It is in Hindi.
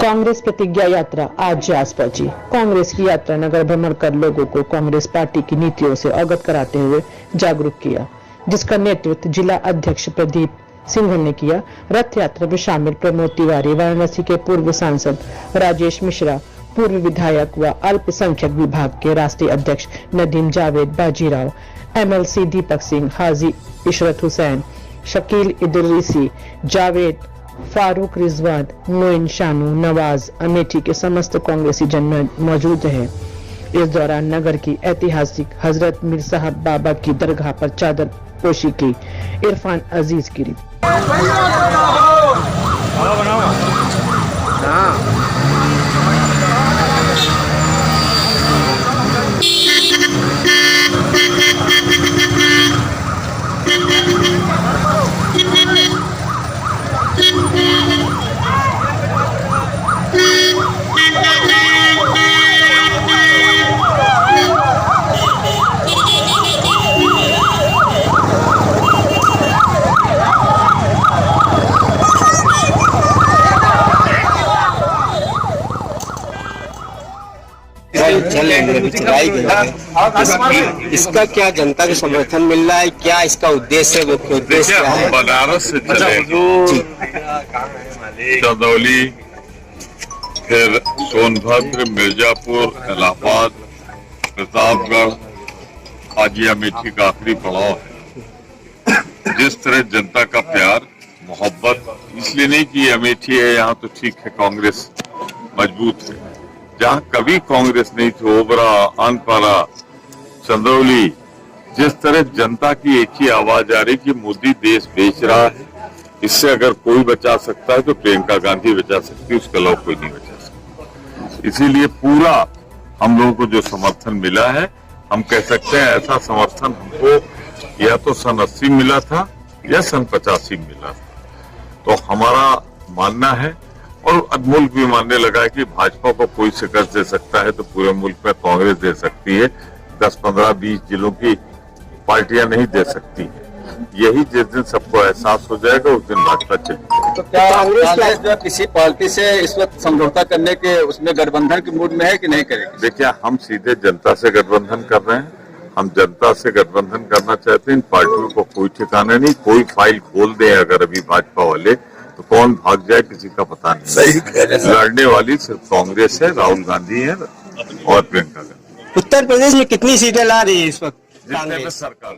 कांग्रेस प्रतिज्ञा यात्रा आज जास पहुंची। कांग्रेस की यात्रा नगर भ्रमण कर लोगों को कांग्रेस पार्टी की नीतियों से अवगत कराते हुए जागरूक किया, जिसका नेतृत्व जिला अध्यक्ष प्रदीप सिंघल ने किया। रथ यात्रा में शामिल प्रमोद तिवारी, वाराणसी के पूर्व सांसद राजेश मिश्रा, पूर्व विधायक व अल्पसंख्यक विभाग के राष्ट्रीय अध्यक्ष नदीम जावेद बाजीराव, MLC दीपक सिंह, हाजी इशरत हुसैन, शकील इदरीसी, जावेद, फारूक रिजवान, मोइन शानू, नवाज, अमेठी के समस्त कांग्रेसी जन मौजूद हैं। इस दौरान नगर की ऐतिहासिक हजरत मीर साहब बाबा की दरगाह पर चादर पोशी की। इरफान अजीज की इसका क्या जनता का समर्थन मिल रहा है? क्या इसका उद्देश्य है? मुख्य उद्देश्य क्या है? बनारस से चलेंगे, चंदौली, फिर सोनभद्र, मिर्जापुर, इलाहाबाद, प्रतापगढ़, आज ये अमेठी का आखिरी पड़ाव है। जिस तरह जनता का प्यार मोहब्बत, इसलिए नहीं कि अमेठी है यहाँ तो ठीक है, कांग्रेस मजबूत है। जहाँ कभी कांग्रेस नहीं थी, ओबरा, आनपारा, चंदौली, जिस तरह जनता की एक ही आवाज आ रही कि मोदी देश बेच रहा है, इससे अगर कोई बचा सकता है तो प्रियंका गांधी बचा सकती है, उसके अलावा कोई नहीं बचा सकता। इसीलिए पूरा हम लोगों को जो समर्थन मिला है, हम कह सकते हैं ऐसा समर्थन हमको या तो सन 80 मिला था या सन 85 मिला था। तो हमारा मानना है और मुल्क भी मानने लगा है कि भाजपा को कोई शिकस्त दे सकता है तो पूरे मुल्क में कांग्रेस दे सकती है। 10, 15, 20 जिलों की पार्टियां नहीं दे सकती है। यही जिस दिन सबको एहसास हो जाएगा उस दिन भाजपा चलेगी। तो क्या कांग्रेस जो किसी पार्टी से इस वक्त समझौता करने के उसमें गठबंधन के मूड में है कि नहीं करेगी? देखिए, हम सीधे जनता से गठबंधन कर रहे हैं। हम जनता से गठबंधन करना चाहते हैं। इन पार्टियों को कोई ठिकाना नहीं। कोई फाइल खोल दे अगर अभी भाजपा वाले तो कौन भाग जाए किसी का पता नहीं। सही लड़ने वाली सिर्फ कांग्रेस है, राहुल गांधी है और प्रियंका गांधी। उत्तर प्रदेश में कितनी सीटें ला रही है इस वक्त जितने में सरकार